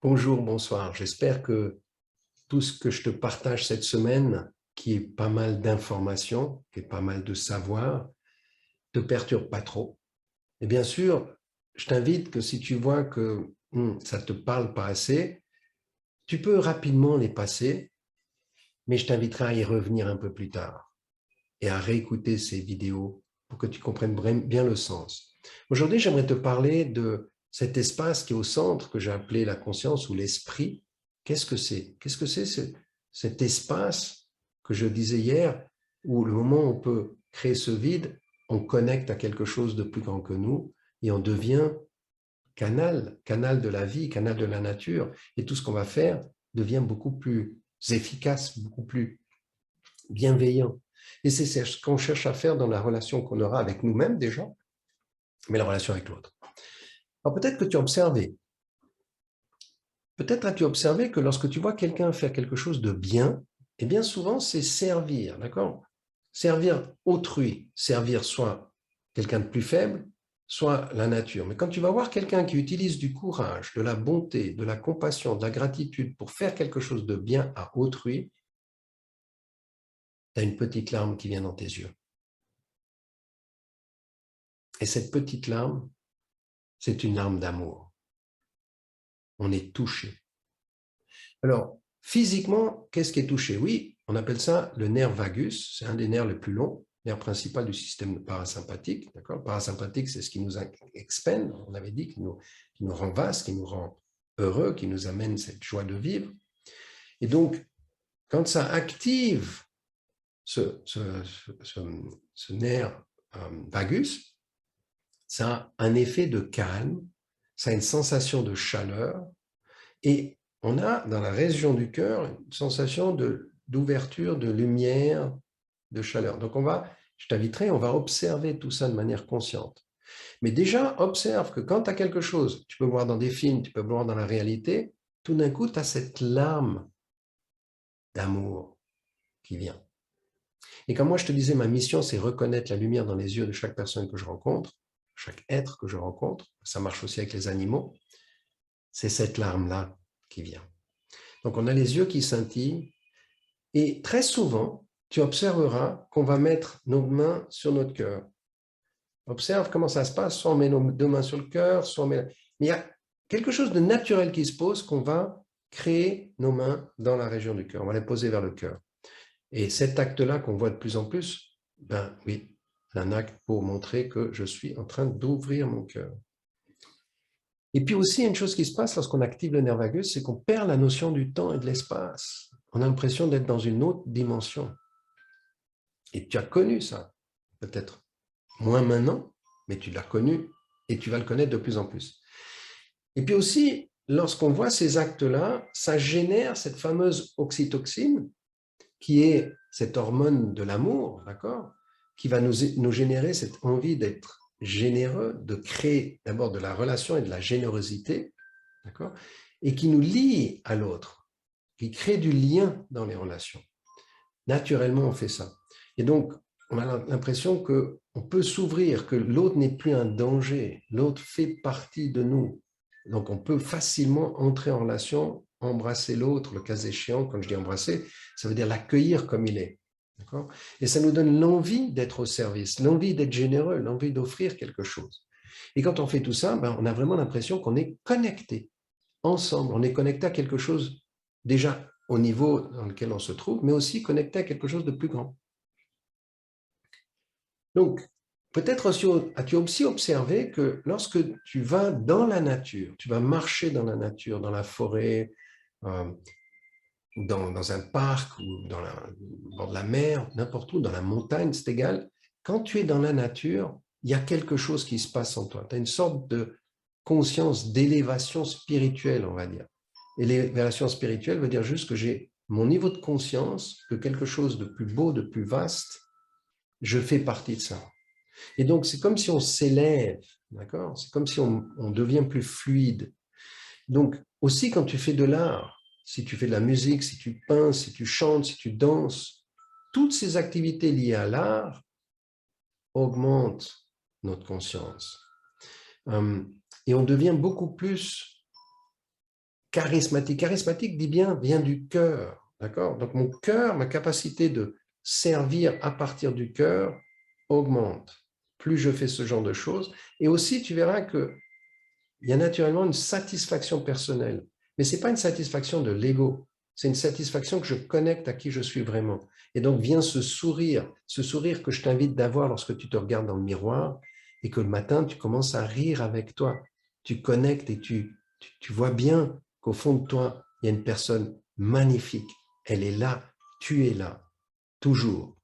Bonjour, bonsoir. J'espère que tout ce que je te partage cette semaine, qui est pas mal d'informations, qui est pas mal de savoir, te perturbe pas trop. Et bien sûr, je t'invite que si tu vois que ça ne te parle pas assez, tu peux rapidement les passer, mais je t'inviterai à y revenir un peu plus tard et à réécouter ces vidéos pour que tu comprennes bien le sens. Aujourd'hui, j'aimerais te parler de cet espace qui est au centre, que j'ai appelé la conscience ou l'esprit. Qu'est-ce que c'est? Qu'est-ce que c'est cet espace que je disais hier, où le moment où on peut créer ce vide, on connecte à quelque chose de plus grand que nous et on devient canal de la vie, canal de la nature. Et tout ce qu'on va faire devient beaucoup plus efficace, beaucoup plus bienveillant. Et c'est ce qu'on cherche à faire dans la relation qu'on aura avec nous-mêmes déjà, mais la relation avec l'autre. Alors peut-être que tu as observé, peut-être as-tu observé que lorsque tu vois quelqu'un faire quelque chose de bien, et bien souvent c'est servir, d'accord? Servir autrui, servir soit quelqu'un de plus faible, soit la nature. Mais quand tu vas voir quelqu'un qui utilise du courage, de la bonté, de la compassion, de la gratitude pour faire quelque chose de bien à autrui, tu as une petite larme qui vient dans tes yeux. Et cette petite larme, c'est une larme d'amour. On est touché. Alors, physiquement, qu'est-ce qui est touché? Oui, on appelle ça le nerf vagus, c'est un des nerfs les plus longs, nerf principal du système parasympathique. Le parasympathique, c'est ce qui nous expand, on avait dit, qui nous rend vaste, qui nous rend heureux, qui nous amène cette joie de vivre. Et donc, quand ça active ce nerf vagus, ça a un effet de calme, ça a une sensation de chaleur, et on a dans la région du cœur une sensation d'ouverture, de lumière, de chaleur. Donc je t'inviterai, on va observer tout ça de manière consciente. Mais déjà, observe que quand tu as quelque chose, tu peux voir dans des films, tu peux voir dans la réalité, tout d'un coup, tu as cette larme d'amour qui vient. Et comme moi, je te disais, ma mission, c'est reconnaître la lumière dans les yeux de chaque personne que je rencontre, chaque être que je rencontre. Ça marche aussi avec les animaux. C'est cette larme-là qui vient. Donc, on a les yeux qui scintillent et très souvent, tu observeras qu'on va mettre nos mains sur notre cœur. Observe comment ça se passe. Soit on met nos deux mains sur le cœur, soit on met... Mais il y a quelque chose de naturel qui se pose qu'on va créer nos mains dans la région du cœur. On va les poser vers le cœur. Et cet acte-là qu'on voit de plus en plus, ben oui, un acte pour montrer que je suis en train d'ouvrir mon cœur. Et puis aussi, une chose qui se passe lorsqu'on active le nerf vagus, c'est qu'on perd la notion du temps et de l'espace. On a l'impression d'être dans une autre dimension. Et tu as connu ça, peut-être moins maintenant, mais tu l'as connu et tu vas le connaître de plus en plus. Et puis aussi, lorsqu'on voit ces actes-là, ça génère cette fameuse oxytocine, qui est cette hormone de l'amour, d'accord, qui va nous générer cette envie d'être généreux, de créer d'abord de la relation et de la générosité, d'accord, et qui nous lie à l'autre, qui crée du lien dans les relations. Naturellement, on fait ça. Et donc, on a l'impression qu'on peut s'ouvrir, que l'autre n'est plus un danger, l'autre fait partie de nous. Donc, on peut facilement entrer en relation, embrasser l'autre, le cas échéant. Quand je dis embrasser, ça veut dire l'accueillir comme il est. Et ça nous donne l'envie d'être au service, l'envie d'être généreux, l'envie d'offrir quelque chose. Et quand on fait tout ça, on a vraiment l'impression qu'on est connecté ensemble. On est connecté à quelque chose déjà au niveau dans lequel on se trouve, mais aussi connecté à quelque chose de plus grand. Donc, peut-être as-tu aussi observé que lorsque tu vas dans la nature, tu vas marcher dans la nature, dans la forêt, dans un parc ou bord de la mer, n'importe où, dans la montagne, c'est égal. Quand tu es dans la nature, il y a quelque chose qui se passe en toi. Tu as une sorte de conscience d'élévation spirituelle, on va dire. Et l'élévation spirituelle veut dire juste que j'ai mon niveau de conscience, que quelque chose de plus beau, de plus vaste, je fais partie de ça. Et donc, c'est comme si on s'élève, d'accord? C'est comme si on devient plus fluide. Donc, aussi, quand tu fais de l'art, si tu fais de la musique, si tu peins, si tu chantes, si tu danses, toutes ces activités liées à l'art augmentent notre conscience. Et on devient beaucoup plus charismatique. Charismatique, dit bien, vient du cœur. D'accord? Donc, mon cœur, ma capacité de servir à partir du cœur augmente. Plus je fais ce genre de choses. Et aussi, tu verras qu'il y a naturellement une satisfaction personnelle. Mais ce n'est pas une satisfaction de l'ego. C'est une satisfaction que je connecte à qui je suis vraiment. Et donc vient ce sourire que je t'invite d'avoir lorsque tu te regardes dans le miroir et que le matin, tu commences à rire avec toi. Tu connectes et tu vois bien qu'au fond de toi, il y a une personne magnifique. Elle est là, tu es là, toujours.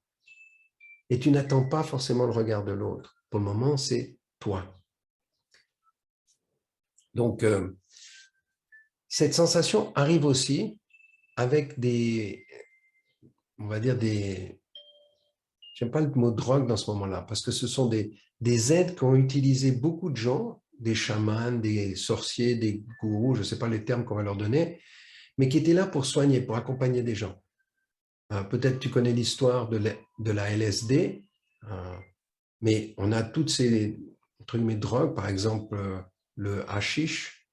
Et tu n'attends pas forcément le regard de l'autre. Pour le moment, c'est toi. Donc, cette sensation arrive aussi avec on va dire j'aime pas le mot drogue dans ce moment-là, parce que ce sont des aides qu'ont utilisé beaucoup de gens, des chamans, des sorciers, des gourous, je ne sais pas les termes qu'on va leur donner, mais qui étaient là pour soigner, pour accompagner des gens. Peut-être tu connais l'histoire de la LSD, mais on a toutes ces trucs de drogues, par exemple le hashish,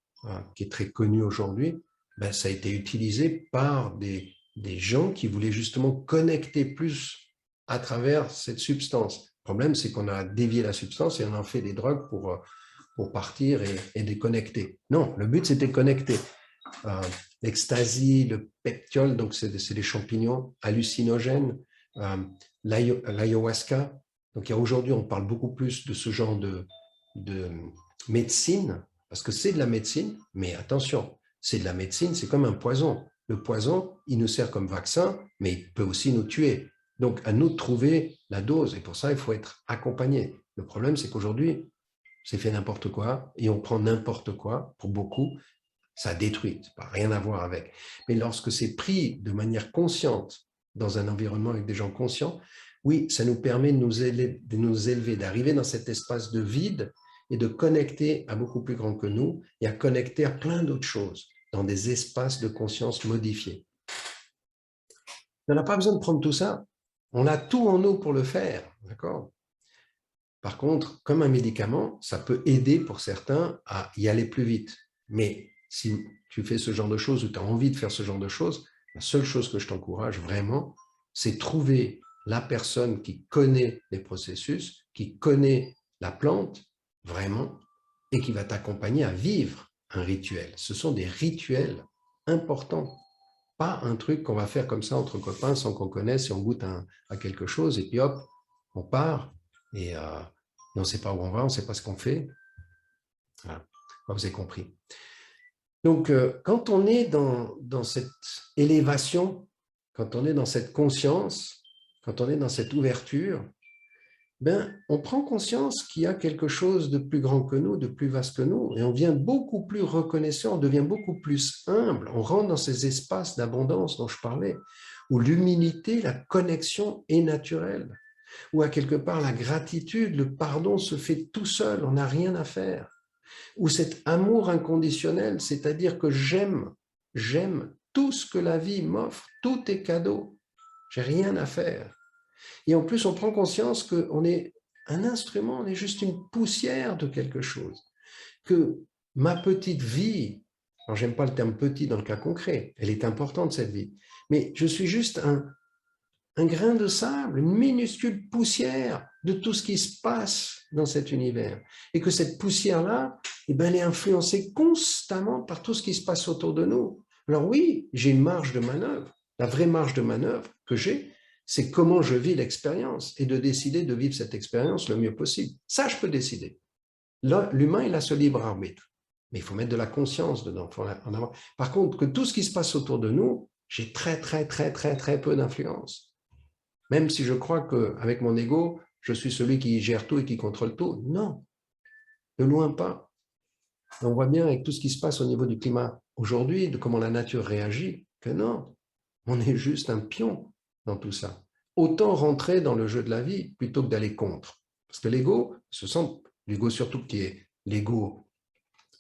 qui est très connu aujourd'hui, ben, ça a été utilisé par des gens qui voulaient justement connecter plus à travers cette substance. Le problème, c'est qu'on a dévié la substance et on en fait des drogues pour partir et déconnecter. Non, le but, c'était de connecter. L'ecstasy, le peptiol, donc c'est des champignons hallucinogènes, l'ayahuasca. Donc aujourd'hui, on parle beaucoup plus de ce genre de médecine, parce que c'est de la médecine, mais attention, c'est de la médecine, c'est comme un poison. Le poison, il nous sert comme vaccin, mais il peut aussi nous tuer. Donc, à nous de trouver la dose, et pour ça, il faut être accompagné. Le problème, c'est qu'aujourd'hui, c'est fait n'importe quoi, et on prend n'importe quoi, pour beaucoup, ça détruit, ça n'a rien à voir avec. Mais lorsque c'est pris de manière consciente, dans un environnement avec des gens conscients, oui, ça nous permet de nous élever, d'arriver dans cet espace de vide et de connecter à beaucoup plus grand que nous et à connecter à plein d'autres choses dans des espaces de conscience modifiés. On n'a pas besoin de prendre tout ça. On a tout en nous pour le faire, d'accord? Par contre, comme un médicament, ça peut aider pour certains à y aller plus vite. Mais si tu fais ce genre de choses ou tu as envie de faire ce genre de choses, la seule chose que je t'encourage vraiment, c'est trouver la personne qui connaît les processus, qui connaît la plante vraiment et qui va t'accompagner à vivre un rituel. Ce sont des rituels importants, pas un truc qu'on va faire comme ça entre copains sans qu'on connaisse et on goûte à quelque chose et puis hop, on part et on ne sait pas où on va, on ne sait pas ce qu'on fait. Voilà, vous avez compris. Donc, quand on est dans cette élévation, quand on est dans cette conscience, quand on est dans cette ouverture, ben, on prend conscience qu'il y a quelque chose de plus grand que nous, de plus vaste que nous, et on devient beaucoup plus reconnaissant, on devient beaucoup plus humble, on rentre dans ces espaces d'abondance dont je parlais, où l'humilité, la connexion est naturelle, où à quelque part la gratitude, le pardon se fait tout seul, on n'a rien à faire, où cet amour inconditionnel, c'est-à-dire que j'aime tout ce que la vie m'offre, tout est cadeau, j'ai rien à faire. Et en plus, on prend conscience qu'on est un instrument, on est juste une poussière de quelque chose. Que ma petite vie, alors j'aime pas le terme petit dans le cas concret, elle est importante cette vie, mais je suis juste un grain de sable, une minuscule poussière de tout ce qui se passe dans cet univers. Et que cette poussière-là, eh ben, elle est influencée constamment par tout ce qui se passe autour de nous. Alors oui, j'ai une marge de manœuvre. La vraie marge de manœuvre que j'ai, c'est comment je vis l'expérience et de décider de vivre cette expérience le mieux possible. Ça, je peux décider. L'humain, il a ce libre arbitre. Mais il faut mettre de la conscience dedans. Par contre, que tout ce qui se passe autour de nous, j'ai très, très, très, très, très peu d'influence. Même si je crois qu'avec mon ego, je suis celui qui gère tout et qui contrôle tout. Non, de loin pas. On voit bien avec tout ce qui se passe au niveau du climat aujourd'hui, de comment la nature réagit, que non, on est juste un pion dans tout ça. Autant rentrer dans le jeu de la vie plutôt que d'aller contre. Parce que l'ego, l'ego surtout qui est l'ego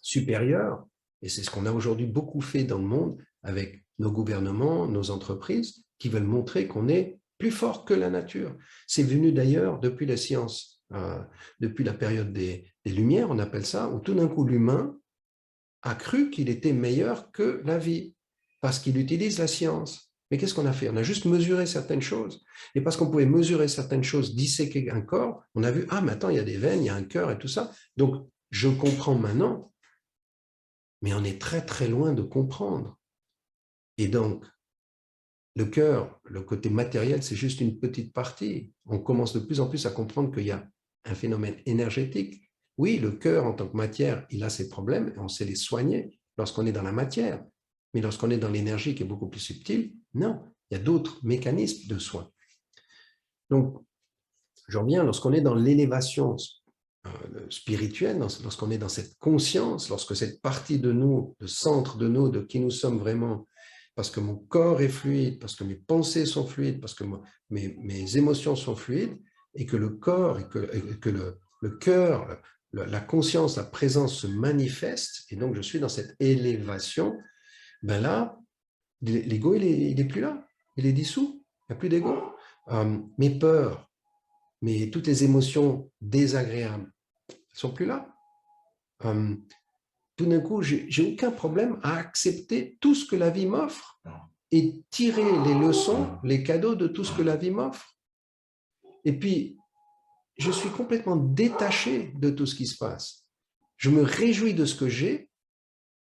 supérieur, et c'est ce qu'on a aujourd'hui beaucoup fait dans le monde avec nos gouvernements, nos entreprises, qui veulent montrer qu'on est plus fort que la nature. C'est venu d'ailleurs depuis la science, depuis la période des Lumières, on appelle ça, où tout d'un coup l'humain a cru qu'il était meilleur que la vie, parce qu'il utilise la science. Mais qu'est-ce qu'on a fait? On a juste mesuré certaines choses. Et parce qu'on pouvait mesurer certaines choses, disséquer un corps, on a vu, ah, mais attends, il y a des veines, il y a un cœur et tout ça. Donc, je comprends maintenant, mais on est très, très loin de comprendre. Et donc, le cœur, le côté matériel, c'est juste une petite partie. On commence de plus en plus à comprendre qu'il y a un phénomène énergétique. Oui, le cœur en tant que matière, il a ses problèmes et on sait les soigner lorsqu'on est dans la matière. Mais lorsqu'on est dans l'énergie qui est beaucoup plus subtile, non, il y a d'autres mécanismes de soins. Donc, j'en reviens, lorsqu'on est dans l'élévation spirituelle, lorsqu'on est dans cette conscience, lorsque cette partie de nous, le centre de nous, de qui nous sommes vraiment, parce que mon corps est fluide, parce que mes pensées sont fluides, parce que mes émotions sont fluides, et que le corps, et que le cœur, la conscience, la présence se manifeste, et donc je suis dans cette élévation, ben là, l'ego, il est plus là, il est dissous, il n'y a plus d'ego. Mes peurs, toutes les émotions désagréables ne sont plus là. Tout d'un coup, j'ai aucun problème à accepter tout ce que la vie m'offre et tirer les leçons, les cadeaux de tout ce que la vie m'offre. Et puis, je suis complètement détaché de tout ce qui se passe. Je me réjouis de ce que j'ai,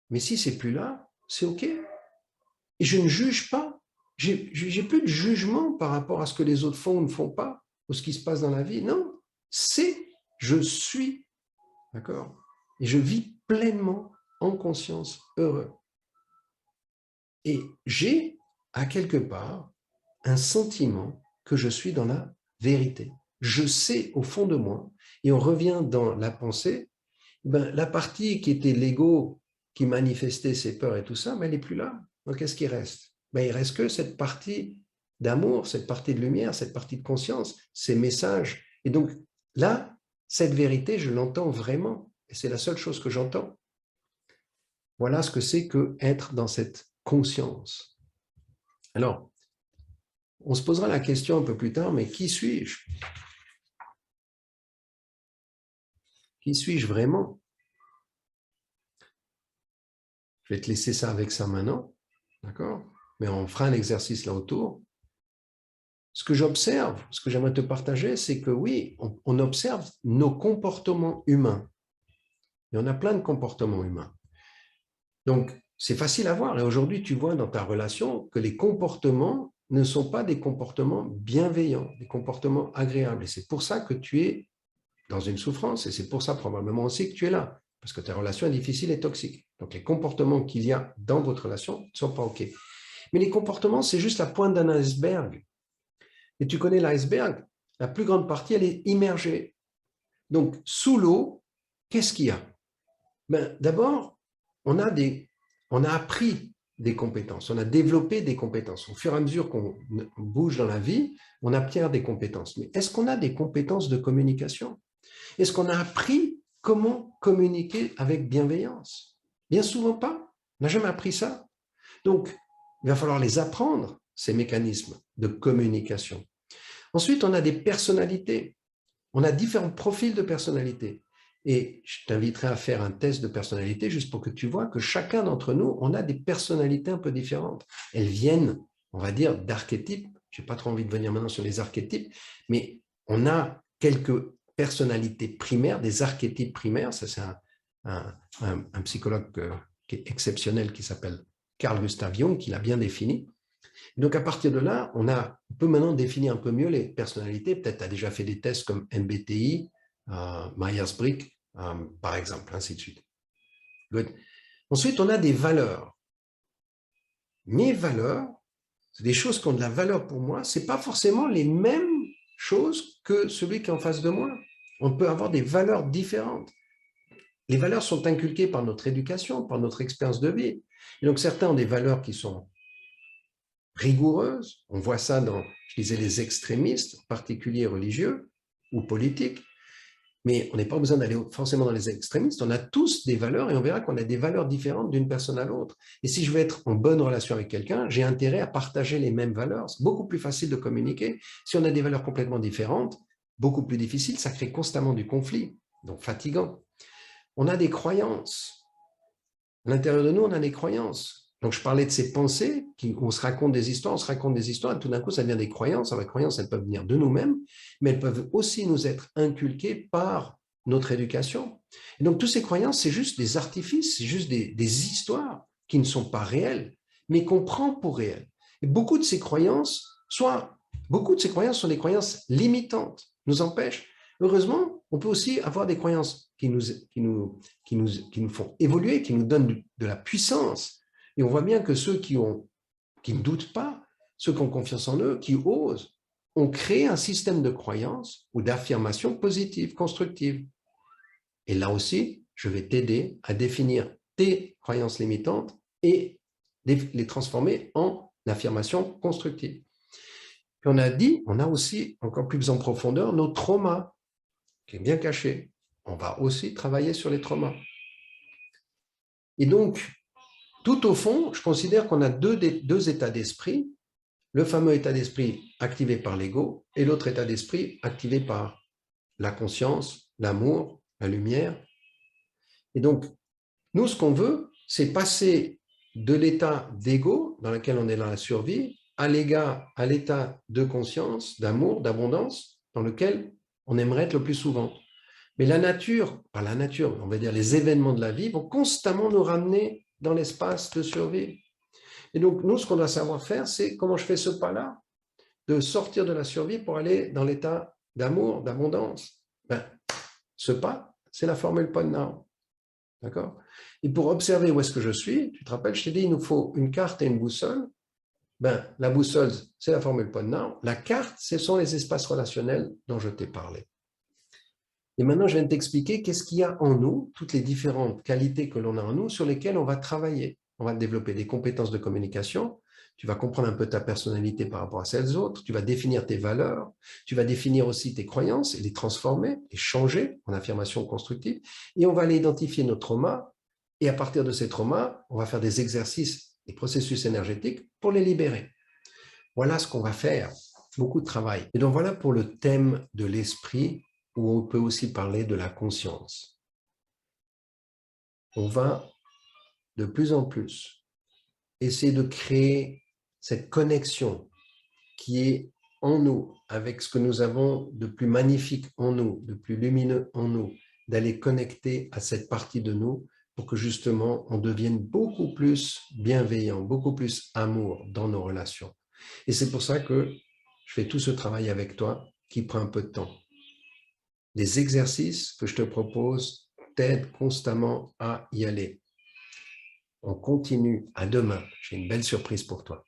mais si c'est plus là, c'est OK. Et je ne juge pas. J'ai plus de jugement par rapport à ce que les autres font ou ne font pas, ou ce qui se passe dans la vie. Non, je suis, d'accord? Et je vis pleinement en conscience, heureux. Et j'ai, à quelque part, un sentiment que je suis dans la vérité. Je sais au fond de moi, et on revient dans la pensée, la partie qui était l'ego, qui manifestait ses peurs et tout ça, elle n'est plus là. Donc, qu'est-ce qui reste? Il reste que cette partie d'amour, cette partie de lumière, cette partie de conscience, ces messages. Et donc, là, cette vérité, je l'entends vraiment. Et c'est la seule chose que j'entends. Voilà ce que c'est qu'être dans cette conscience. Alors, on se posera la question un peu plus tard, mais qui suis-je? Qui suis-je vraiment? Je vais te laisser ça avec ça maintenant, d'accord? Mais on fera un exercice là autour. Ce que j'observe, ce que j'aimerais te partager, c'est que oui, on observe nos comportements humains. Il y en a plein de comportements humains. Donc, c'est facile à voir. Et aujourd'hui, tu vois dans ta relation que les comportements ne sont pas des comportements bienveillants, des comportements agréables. Et c'est pour ça que tu es dans une souffrance, et c'est pour ça probablement aussi que tu es là, parce que ta relation est difficile et toxique. Donc les comportements qu'il y a dans votre relation ne sont pas OK. Mais les comportements, c'est juste la pointe d'un iceberg. Et tu connais l'iceberg, la plus grande partie, elle est immergée. Donc sous l'eau, qu'est-ce qu'il y a? D'abord, on a appris des compétences, on a développé des compétences. Au fur et à mesure qu'on bouge dans la vie, on acquiert des compétences. Mais est-ce qu'on a des compétences de communication? Est-ce qu'on a appris comment communiquer avec bienveillance? Bien souvent pas. On n'a jamais appris ça. Donc, il va falloir les apprendre, ces mécanismes de communication. Ensuite, on a des personnalités. On a différents profils de personnalité. Et je t'inviterai à faire un test de personnalité juste pour que tu vois que chacun d'entre nous, on a des personnalités un peu différentes. Elles viennent, on va dire, d'archétypes. Je n'ai pas trop envie de venir maintenant sur les archétypes, mais on a quelques personnalités primaires, des archétypes primaires. Ça, c'est un psychologue qui est exceptionnel qui s'appelle Carl Gustav Jung, qui l'a bien défini. Donc, à partir de là, on peut maintenant définir un peu mieux les personnalités. Peut-être tu as déjà fait des tests comme MBTI, Myers-Briggs, par exemple, ainsi de suite. Good. Ensuite, on a des valeurs. Mes valeurs, c'est des choses qui ont de la valeur pour moi. Ce n'est pas forcément les mêmes choses que celui qui est en face de moi. On peut avoir des valeurs différentes. Les valeurs sont inculquées par notre éducation, par notre expérience de vie. Et donc, certains ont des valeurs qui sont rigoureuses. On voit ça dans, je disais, les extrémistes, en particulier religieux ou politiques. Mais on n'est pas besoin d'aller forcément dans les extrémistes. On a tous des valeurs et on verra qu'on a des valeurs différentes d'une personne à l'autre. Et si je veux être en bonne relation avec quelqu'un, j'ai intérêt à partager les mêmes valeurs. C'est beaucoup plus facile de communiquer. Si on a des valeurs complètement différentes, beaucoup plus difficile, ça crée constamment du conflit, donc fatigant. On a des croyances. À l'intérieur de nous, on a des croyances. Donc, je parlais de ces pensées, on se raconte des histoires, et tout d'un coup, ça devient des croyances. Alors, les croyances, elles peuvent venir de nous-mêmes, mais elles peuvent aussi nous être inculquées par notre éducation. Et donc, toutes ces croyances, c'est juste des artifices, c'est juste des histoires qui ne sont pas réelles, mais qu'on prend pour réelles. Et beaucoup de ces croyances sont des croyances limitantes, nous empêchent. Heureusement, on peut aussi avoir des croyances qui nous font évoluer, qui nous donnent de la puissance. Et on voit bien que ceux qui ne doutent pas, ceux qui ont confiance en eux, qui osent, ont créé un système de croyances ou d'affirmations positives, constructives. Et là aussi, je vais t'aider à définir tes croyances limitantes et les transformer en affirmations constructives. Puis on a aussi, encore plus en profondeur, nos traumas, qui est bien caché. On va aussi travailler sur les traumas. Et donc, tout au fond, je considère qu'on a deux états d'esprit, le fameux état d'esprit activé par l'ego et l'autre état d'esprit activé par la conscience, l'amour, la lumière. Et donc, nous, ce qu'on veut, c'est passer de l'état d'ego, dans lequel on est dans la survie, à l'état de conscience, d'amour, d'abondance, dans lequel on aimerait être le plus souvent. Mais la nature, on va dire les événements de la vie, vont constamment nous ramener dans l'espace de survie. Et donc, nous, ce qu'on doit savoir faire, c'est comment je fais ce pas-là, de sortir de la survie pour aller dans l'état d'amour, d'abondance. Ce pas, c'est la formule Pohnau. D'accord? Et pour observer où est-ce que je suis, tu te rappelles, je t'ai dit, il nous faut une carte et une boussole. La boussole, c'est la formule Pohnau. La carte, ce sont les espaces relationnels dont je t'ai parlé. Et maintenant, je viens de t'expliquer qu'est-ce qu'il y a en nous, toutes les différentes qualités que l'on a en nous, sur lesquelles on va travailler. On va développer des compétences de communication, tu vas comprendre un peu ta personnalité par rapport à celles autres, tu vas définir tes valeurs, tu vas définir aussi tes croyances et les transformer, les changer en affirmations constructives, et on va aller identifier nos traumas, et à partir de ces traumas, on va faire des exercices, des processus énergétiques pour les libérer. Voilà ce qu'on va faire, beaucoup de travail. Et donc voilà pour le thème de l'esprit, où on peut aussi parler de la conscience. On va de plus en plus essayer de créer cette connexion qui est en nous, avec ce que nous avons de plus magnifique en nous, de plus lumineux en nous, d'aller connecter à cette partie de nous pour que justement on devienne beaucoup plus bienveillant, beaucoup plus amour dans nos relations. Et c'est pour ça que je fais tout ce travail avec toi qui prend un peu de temps. Les exercices que je te propose t'aident constamment à y aller. On continue à demain. J'ai une belle surprise pour toi.